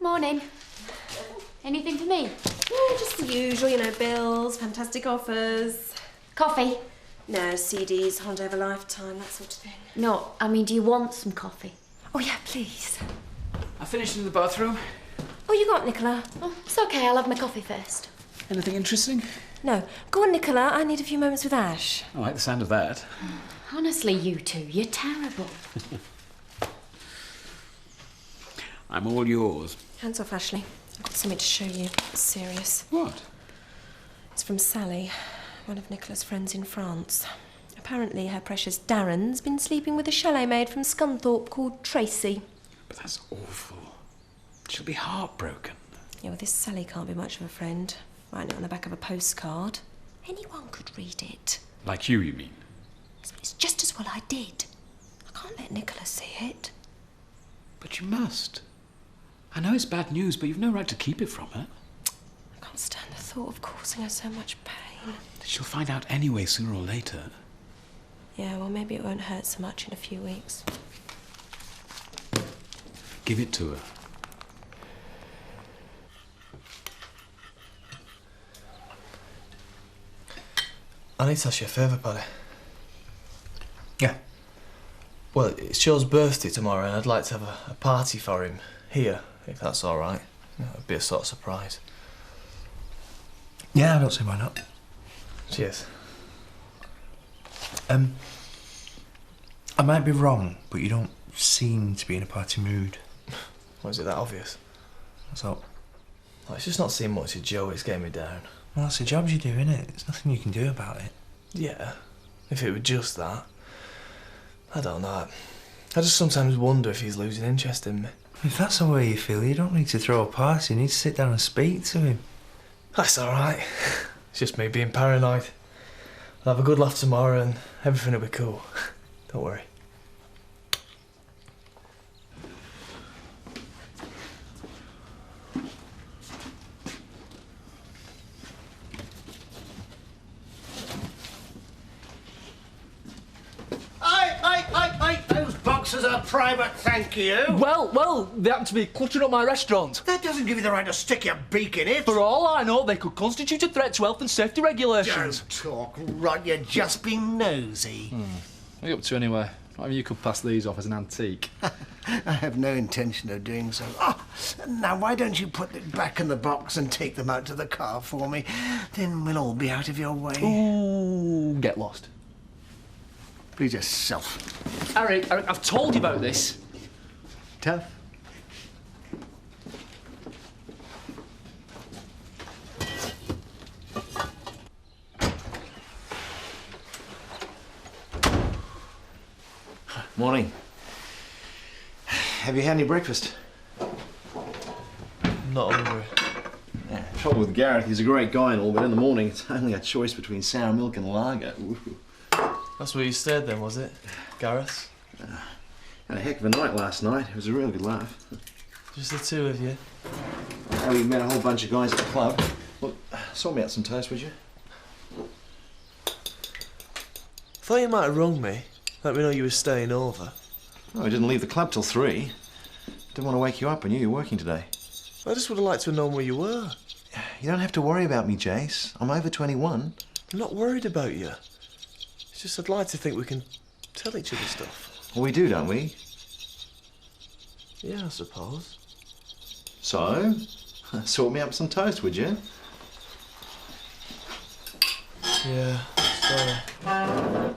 Morning. Anything for me? Yeah, just the usual, you know, bills, fantastic offers. Coffee? No, CDs, holiday of a lifetime, that sort of thing. No, I mean, do you want some coffee? Oh, yeah, please. I finished in the bathroom. Oh, you got Nicola? Oh, it's okay, I'll have my coffee first. Anything interesting? No. Go on, Nicola, I need a few moments with Ash. I like the sound of that. Honestly, you two, you're terrible. I'm all yours. Hands off, Ashley. I've got something to show you. It's serious. What? It's from Sally, one of Nicola's friends in France. Apparently her precious Darren's been sleeping with a chalet maid from Scunthorpe called Tracy. But that's awful. She'll be heartbroken. Yeah, well, this Sally can't be much of a friend. Writing it on the back of a postcard. Anyone could read it. Like you mean? It's just as well I did. I can't let Nicola see it. But you must. I know it's bad news, but you've no right to keep it from her. I can't stand the thought of causing her so much pain. She'll find out anyway, sooner or later. Yeah, well, maybe it won't hurt so much in a few weeks. Give it to her. I need to ask you a favour, Paddy. Yeah. Well, it's Joe's birthday tomorrow and I'd like to have a party for him here, if that's all right. You know, it'd be a sort of surprise. Yeah, I don't see why not. Cheers. I might be wrong, but you don't seem to be in a party mood. Well, is it that obvious? So, Well, it's just not seeing much of Joe, it's getting me down. well, that's the job you do, innit? There's nothing you can do about it. Yeah, if it were just that. I don't know. I just sometimes wonder if he's losing interest in me. If that's the way you feel, you don't need to throw a party. You need to sit down and speak to him. That's all right. It's just me being paranoid. I'll have a good laugh tomorrow and everything will be cool. Don't worry. Those boxes are private, thank you. Well, they happen to be cluttering up my restaurant. That doesn't give you the right to stick your beak in it. For all I know, they could constitute a threat to health and safety regulations. Don't talk rot, you're just being nosy. What are you up to anyway? I mean, you could pass these off as an antique. I have no intention of doing so. Oh, now why don't you put it back in the box and take them out to the car for me? Then we'll all be out of your way. Ooh, get lost. Please yourself. Eric, I've told you about this. Tough. Morning. Have you had any breakfast? Not hungry. Yeah, trouble with Gareth, he's a great guy and all, but in the morning it's only a choice between sour milk and lager. Ooh. That's where you stayed then, was it? Gareth? Had a heck of a night last night. It was a real good laugh. Just the two of you? Oh, we met a whole bunch of guys at the club. Look, sort me out some toast, would you? Thought you might have rung me. Let me know you were staying over. Oh, I didn't leave the club till 3. Didn't want to wake you up. I knew you were working today. I just would have liked to have known where you were. You don't have to worry about me, Jace. I'm over 21. I'm not worried about you. It's just I'd like to think we can tell each other stuff. Well, we do, don't we? Yeah, I suppose. So, sort me up some toast, would you? Yeah, sorry.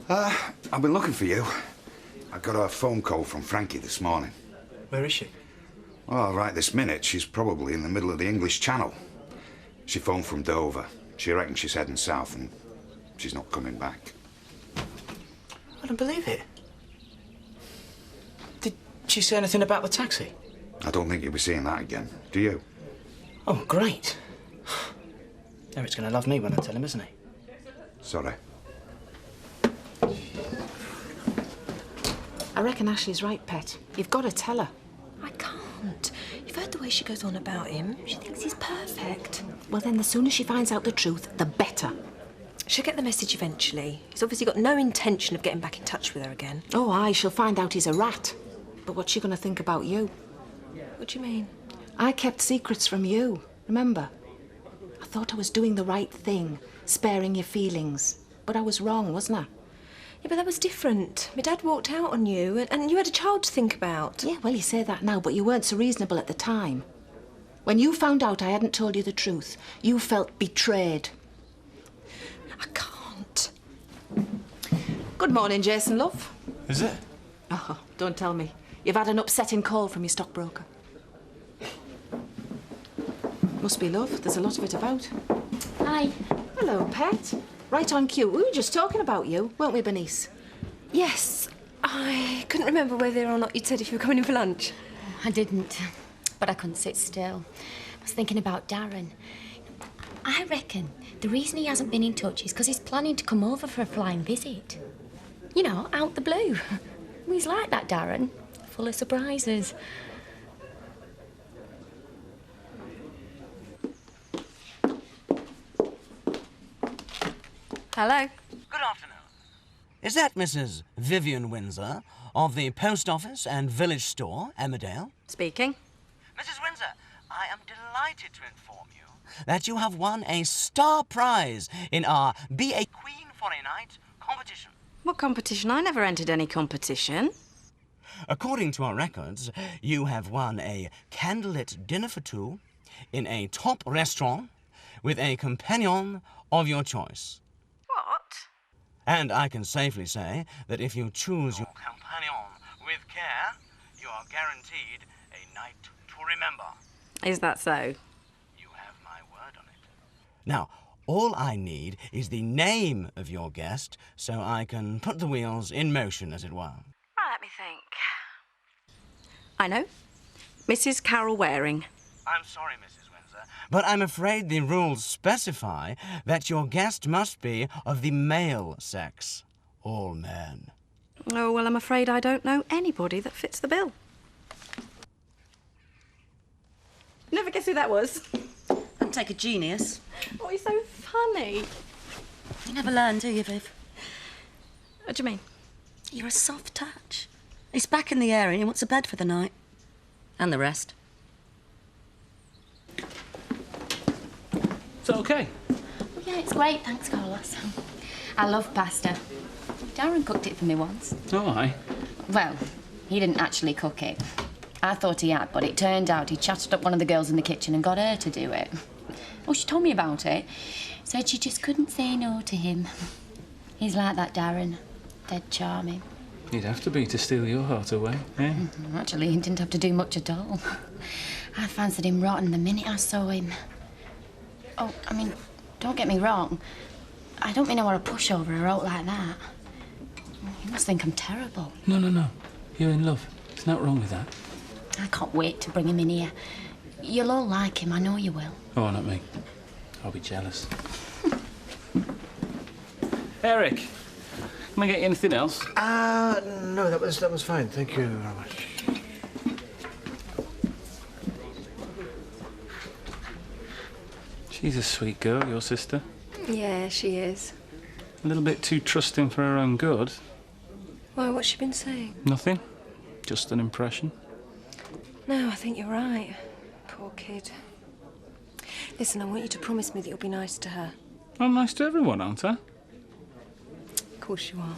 I've been looking for you. I got a phone call from Frankie this morning. Where is she? Well, right this minute, she's probably in the middle of the English Channel. She phoned from Dover. She reckons she's heading south and she's not coming back. I don't believe it. Did she say anything about the taxi? I don't think you'll be seeing that again, do you? Oh, great. Eric's going to love me when I tell him, isn't he? Sorry. I reckon Ashley's right, Pet. You've got to tell her. I can't. You've heard the way she goes on about him. She thinks he's perfect. Well, then the sooner she finds out the truth, the better. She'll get the message eventually. He's obviously got no intention of getting back in touch with her again. Oh, aye, she'll find out he's a rat. But what's she going to think about you? What do you mean? I kept secrets from you, remember? I thought I was doing the right thing, sparing your feelings. But I was wrong, wasn't I? Yeah, but that was different. My dad walked out on you, and you had a child to think about. Yeah, well, you say that now, but you weren't so reasonable at the time. When you found out I hadn't told you the truth, you felt betrayed. I can't. Good morning, Jason, love. Is it? Oh, don't tell me. You've had an upsetting call from your stockbroker. Must be love. There's a lot of it about. Hi. Hello, pet. Right on cue. We were just talking about you, weren't we, Bernice? Yes. I couldn't remember whether or not you'd said if you were coming in for lunch. I didn't, but I couldn't sit still. I was thinking about Darren. I reckon the reason he hasn't been in touch is because he's planning to come over for a flying visit. You know, out the blue. He's like that, Darren. Full of surprises. Hello. Good afternoon. Is that Mrs. Vivian Windsor of the Post Office and Village Store, Emmerdale? Speaking. Mrs. Windsor, I am delighted to inform you that you have won a star prize in our Be a Queen for a Night competition. What competition? I never entered any competition. According to our records, you have won a candlelit dinner for two in a top restaurant with a companion of your choice. What? And I can safely say that if you choose your companion with care, you are guaranteed a night to remember. Is that so? You have my word on it. Now, all I need is the name of your guest so I can put the wheels in motion, as it were. Right, let me think. I know. Mrs. Carol Waring. I'm sorry, Mrs. Windsor, but I'm afraid the rules specify that your guest must be of the male sex. All men. Oh, well, I'm afraid I don't know anybody that fits the bill. Never guess who that was. Don't take a genius. Oh, he's so funny. You never learn, do you, Viv? What do you mean? You're a soft touch. He's back in the area and he wants a bed for the night. And the rest. Is that okay? Oh, yeah, it's great, thanks, Carlos. I love pasta. Darren cooked it for me once. Oh, aye. Well, he didn't actually cook it. I thought he had, but it turned out he chatted up one of the girls in the kitchen and got her to do it. Oh, she told me about it. Said she just couldn't say no to him. He's like that, Darren. Dead charming. You'd have to be to steal your heart away, eh? Actually, he didn't have to do much at all. I fancied him rotten the minute I saw him. Oh, I mean, don't get me wrong. I don't mean I want a pushover or out like that. You must think I'm terrible. No, no, no. You're in love. There's nothing wrong with that. I can't wait to bring him in here. You'll all like him, I know you will. Oh, not me. I'll be jealous. Eric, can I get you anything else? No, that was fine. Thank you very much. She's a sweet girl, your sister. Yeah, she is. A little bit too trusting for her own good. Why, what's she been saying? Nothing. Just an impression. No, I think you're right. Poor kid. Listen, I want you to promise me that you'll be nice to her. I'm nice to everyone, aren't I? Of course you are.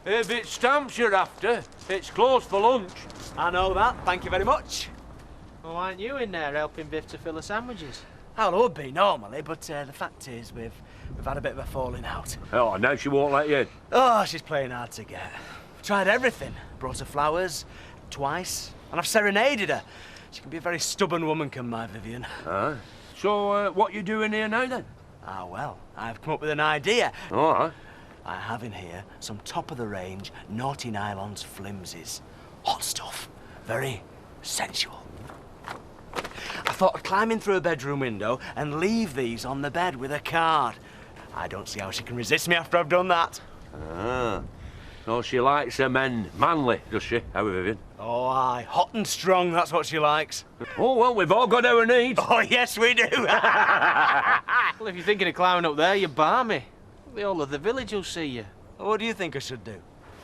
If it's stamps you're after, it's closed for lunch. I know that, thank you very much. Well, aren't you in there helping Viv to fill the sandwiches? Oh, I would be normally, but the fact is we've had a bit of a falling out. Oh, now she won't let you in. Oh, she's playing hard to get. Tried everything. Brought her flowers, twice, and I've serenaded her. She can be a very stubborn woman, can my Vivian. So, what you doing here now, then? Ah, well, I've come up with an idea. All right. I have in here some top-of-the-range naughty nylons flimsies. Hot stuff. Very sensual. I thought of climbing through a bedroom window and leave these on the bed with a card. I don't see how she can resist me after I've done that. Ah. So she likes her men manly, does she, our Vivian? Oh, aye. Hot and strong, that's what she likes. Oh, well, we've all got our needs. Oh, yes, we do. Well, if you're thinking of climbing up there, you're balmy. The whole of the village will see you. What do you think I should do?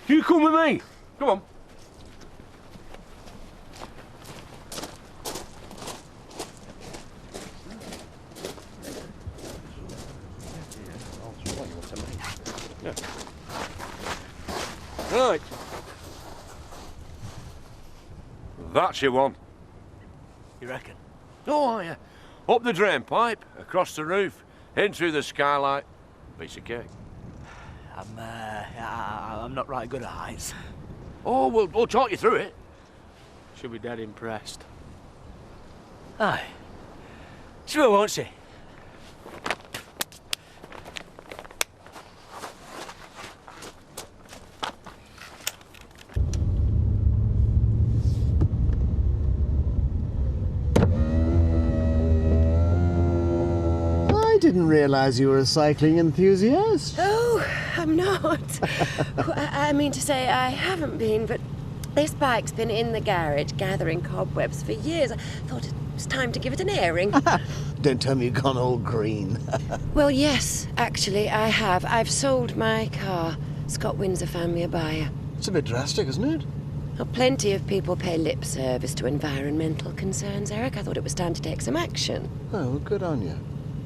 You come with me. Come on. Yeah. Right. That's your one. You reckon? Oh, yeah. Up the drain pipe, across the roof, in through the skylight. Piece of cake. I'm not right good at heights. Oh, we'll talk you through it. She'll be dead impressed. Aye. Sure, won't she? I didn't realise you were a cycling enthusiast. Oh, I'm not. I mean to say I haven't been, but this bike's been in the garage gathering cobwebs for years. I thought it was time to give it an airing. Don't tell me you've gone all green. Well, yes, actually, I have. I've sold my car. Scott Windsor found me a buyer. It's a bit drastic, isn't it? Well, plenty of people pay lip service to environmental concerns, Eric. I thought it was time to take some action. Oh, well, good on you.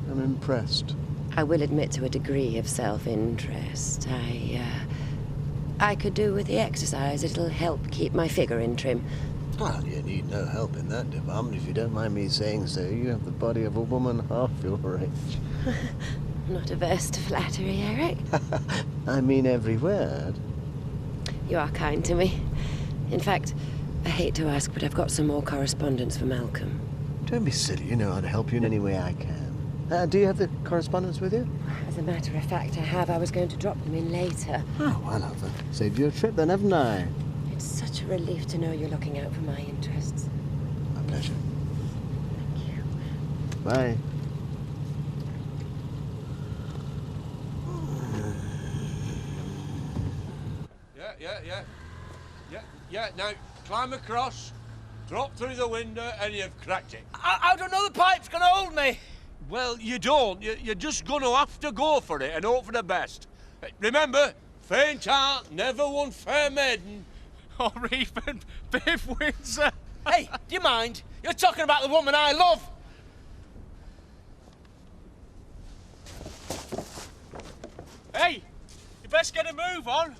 I'm impressed. I will admit to a degree of self-interest. I could do with the exercise. It'll help keep my figure in trim. Well, you need no help in that department, if you don't mind me saying so. You have the body of a woman half your age. Not averse to flattery, Eric. I mean every word. You are kind to me. In fact, I hate to ask, but I've got some more correspondence for Malcolm. Don't be silly. You know I'd help you in any way I can. Do you have the correspondence with you? As a matter of fact, I have. I was going to drop them in later. Oh, well, I've saved you a trip then, haven't I? It's such a relief to know you're looking out for my interests. My pleasure. Thank you. Bye. Yeah, now, climb across, drop through the window, and you've cracked it. I don't know the pipe's gonna hold me. Well, you don't. You're just going to have to go for it and hope for the best. Remember, faint heart never won fair maiden. Or even Biff Windsor. Hey, do you mind? You're talking about the woman I love. Hey, you best get a move on.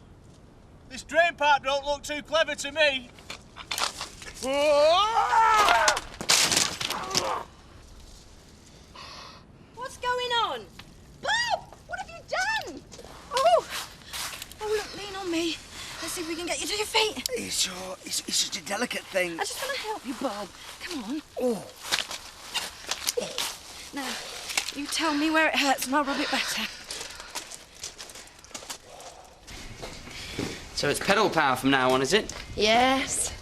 This drain pipe don't look too clever to me. What's going on? Bob! What have you done? Oh, look, lean on me. Let's see if we can get you to your feet. It's such a delicate thing. I just want to help you, Bob. Come on. Oh. Now, you tell me where it hurts and I'll rub it better. So it's pedal power from now on, is it? Yes.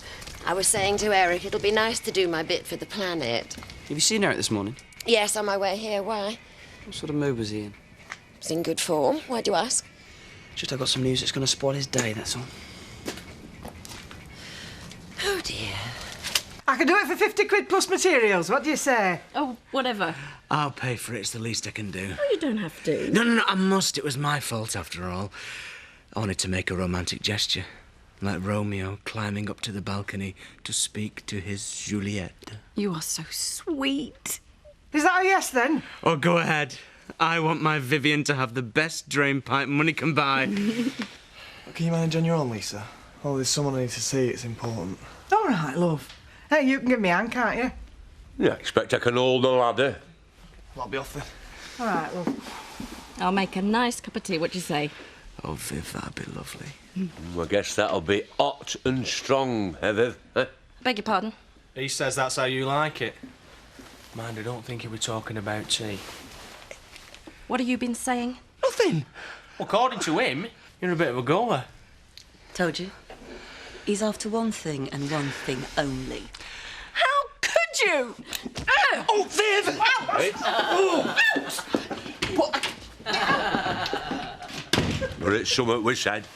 I was saying to Eric, it'll be nice to do my bit for the planet. Have you seen Eric this morning? Yes, on my way here. Why? What sort of mood was he in? He's in good form. Why do you ask? Just I got some news that's going to spoil his day, that's all. Oh, dear. I can do it for 50 quid plus materials. What do you say? Oh, whatever. I'll pay for it. It's the least I can do. Oh, you don't have to. No, I must. It was my fault, after all. I wanted to make a romantic gesture, like Romeo climbing up to the balcony to speak to his Juliet. You are so sweet. Is that a yes, then? Oh, go ahead. I want my Vivian to have the best drain pipe money can buy. Can you manage on your own, Lisa? Oh, there's someone I need to see. It's important. All right, love. Hey, you can give me a hand, can't you? Yeah, expect I can hold the ladder. I'll be off then. All right, love. I'll make a nice cup of tea. What do you say? Oh, Viv, that'd be lovely. I guess that'll be hot and strong, eh, Viv? Eh? Beg your pardon? He says that's how you like it. Mind, I don't think he was talking about tea. What have you been saying? Nothing. Well, according to him, you're a bit of a goer. Told you. He's after one thing and one thing only. How could you? Oh, Viv! But it's something we said.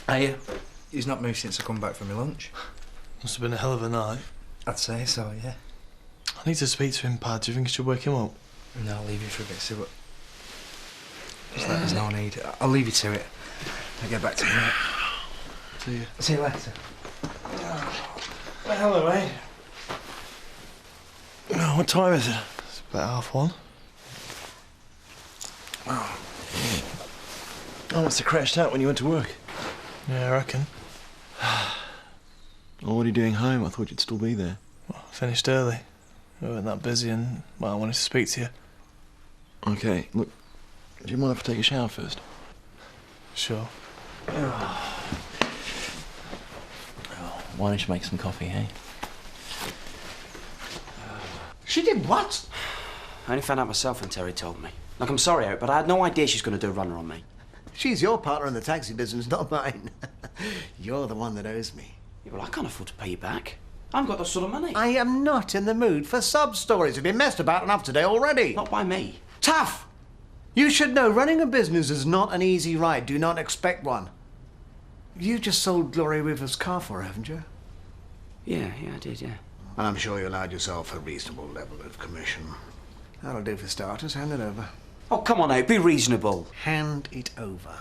Hey, he's not moved since I come back from my lunch. Must have been a hell of a night. I'd say so, yeah. I need to speak to him, Pad. Do you think I should wake him up? No, I'll leave you for a bit, see what... There's no need. I'll leave you to it. I'll get back to you. See you. See you later. Well, hello, mate. Oh, what time is it? It's about 1:30. Oh, I must have crashed out when you went to work. Yeah, I reckon. Well, what are you doing home? I thought you'd still be there. Well, I finished early. I wasn't that busy and, well, I wanted to speak to you. Okay, look, do you mind if I take a shower first? Sure. Why don't you make some coffee, hey? She did what? I only found out myself when Terry told me. Like, I'm sorry, Eric, but I had no idea she's going to do a runner on me. She's your partner in the taxi business, not mine. You're the one that owes me. Yeah, well, I can't afford to pay you back. I haven't got that sort of money. I am not in the mood for sub-stories. We've been messed about enough today already. Not by me. Tough! You should know running a business is not an easy ride. Do not expect one. You just sold Gloria Rivers' car for her, haven't you? Yeah, I did, yeah. And I'm sure you allowed yourself a reasonable level of commission. That'll do for starters. Hand it over. Oh, come on now, be reasonable. Hand it over.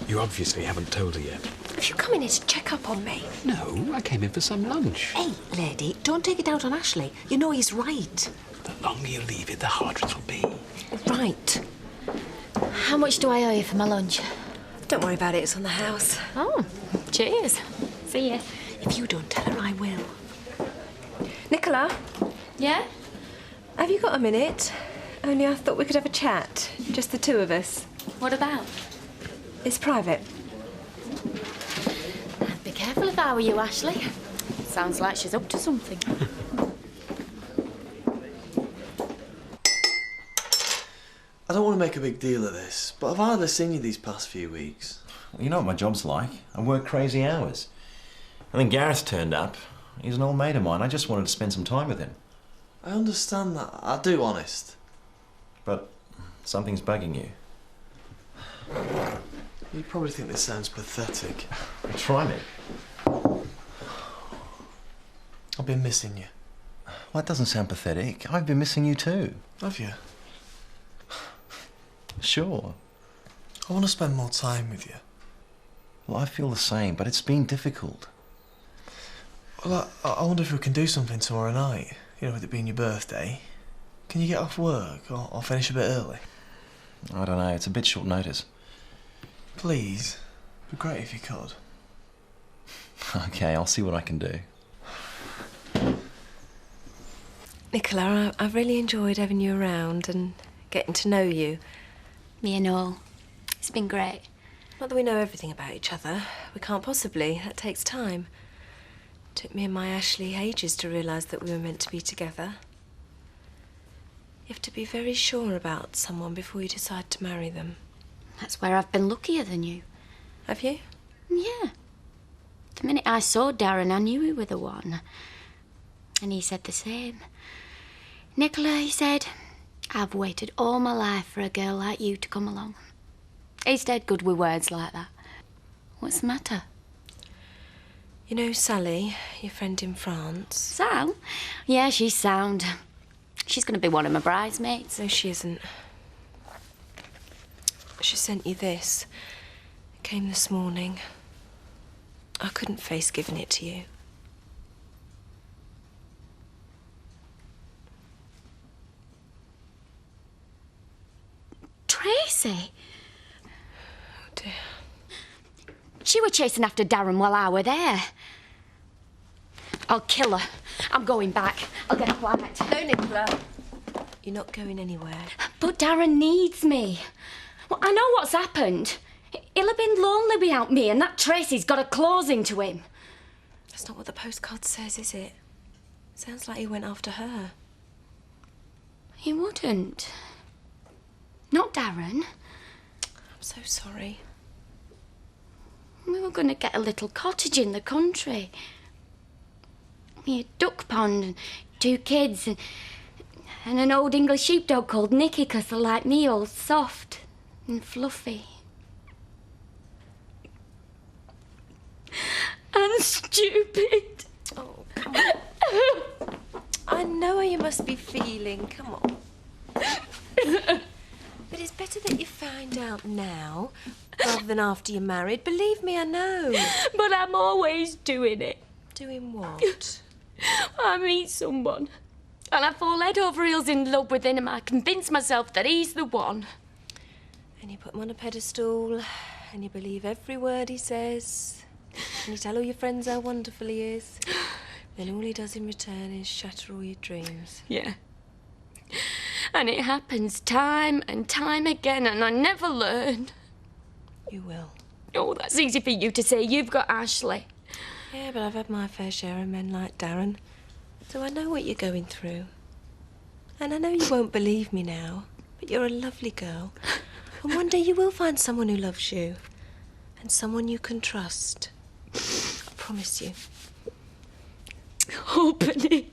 You obviously haven't told her yet. Have you come in here to check up on me? No, I came in for some lunch. Hey, lady, don't take it out on Ashley. You know he's right. The longer you leave it, the harder it will be. Right. How much do I owe you for my lunch? Don't worry about it, it's on the house. Oh, cheers. See ya. If you don't tell her, I will. Nicola? Yeah? Have you got a minute? Only I thought we could have a chat. Just the two of us. What about? It's private. Be careful if I were you, Ashley. Sounds like she's up to something. I don't want to make a big deal of this, but I've hardly seen you these past few weeks. Well, you know what my job's like. I work crazy hours. And then Gareth turned up. He's an old mate of mine. I just wanted to spend some time with him. I understand that. I do, honest. But something's bugging you. You probably think this sounds pathetic. Try me. I've been missing you. Well, that doesn't sound pathetic. I've been missing you too. Have you? Sure. I want to spend more time with you. Well, I feel the same, but it's been difficult. Well, I wonder if we can do something tomorrow night. You know, with it being your birthday. Can you get off work or finish a bit early? I don't know. It's a bit short notice. Please. It'd be great if you could. Okay, I'll see what I can do. Nicola, I've really enjoyed having you around and getting to know you. Me and all. It's been great. Not that we know everything about each other. We can't possibly. That takes time. Took me and my Ashley ages to realise that we were meant to be together. You have to be very sure about someone before you decide to marry them. That's where I've been luckier than you. Have you? Yeah. The minute I saw Darren, I knew he was the one. And he said the same. Nicola, he said, I've waited all my life for a girl like you to come along. He's dead good with words like that. What's the matter? You know Sally, your friend in France? Sal? Yeah, she's sound. She's going to be one of my bridesmaids. No, she isn't. She sent you this. It came this morning. I couldn't face giving it to you. Tracy? Oh, dear. She was chasing after Darren while I were there. I'll kill her. I'm going back. I'll get a flight. No, Nicola. You're not going anywhere. But Darren needs me. Well, I know what's happened. He'll have been lonely without me, and that Tracy's got a clause into him. That's not what the postcard says, is it? Sounds like he went after her. He wouldn't. Not Darren. I'm so sorry. We were going to get a little cottage in the country. A duck pond and 2 kids and an old English sheepdog called Nicky, 'cause they're like me, all soft and fluffy. And stupid. Oh, come on. I know how you must be feeling. Come on. But it's better that you find out now rather than after you're married. Believe me, I know. But I'm always doing it. Doing what? I meet someone and I fall head over heels in love with him, and I convince myself that he's the one. And you put him on a pedestal and you believe every word he says. And you tell all your friends how wonderful he is. Then all he does in return is shatter all your dreams. Yeah. And it happens time and time again, and I never learn. You will. Oh, that's easy for you to say. You've got Ashley. Yeah, but I've had my fair share of men like Darren. So I know what you're going through. And I know you won't believe me now, but you're a lovely girl. And one day you will find someone who loves you. And someone you can trust. I promise you. Oh, Penny.